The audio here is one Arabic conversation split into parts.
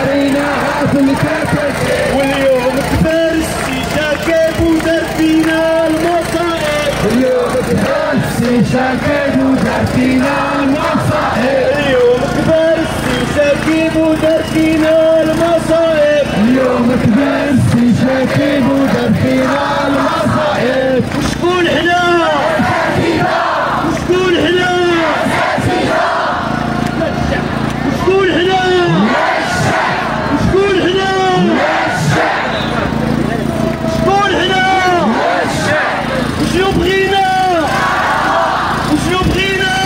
قريناها في الكاسات. واليوم كبر السيشة كيف ودار فينا المصائب. اليوم كبر السيشة كيف ودار فينا المصائب. اليوم كبر السيشة كيف ودار فينا المصائب. اليوم كبر السيشة كيف ودار فينا المصائب. وشكون حنا؟ وشكون حنا؟ وشكون حنا؟ وشكون حنا؟ شكون حنا؟ وشنو بغينا؟ وشنو بغينا؟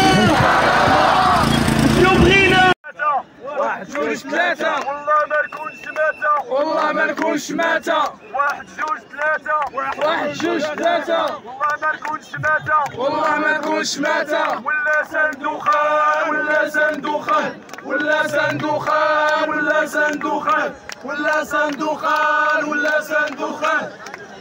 وشنو بغينا؟ واحد جوج ثلاثة والله ما نكونش ماتة. والله ما نكونش ماتة. واحد جوج ثلاثة واحد جوج ثلاثة والله ما نكونش ماتة. والله ما نكونش ماتة. ولا صندوخان ولا صندوخان ولا صندوخان ولا صندوخان ولا صندوخان ولا صندوخان.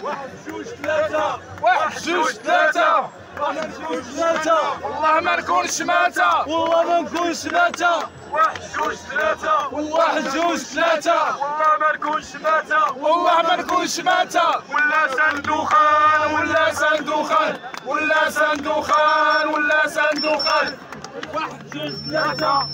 واحد جوج ثلاثة واحد جوج ثلاثة واحد جوج ثلاثة والله ما نكونش ماتة. والله ما نكونش ماتة. واحد جوج ثلاثة واحد جوج ثلاثة والله ما نكونش ماتة. والله ما نكونش ماتة. ولا صندوخان ولا صندوخان ولا صندوخان ولا صندوخان. واحد جوج ثلاثة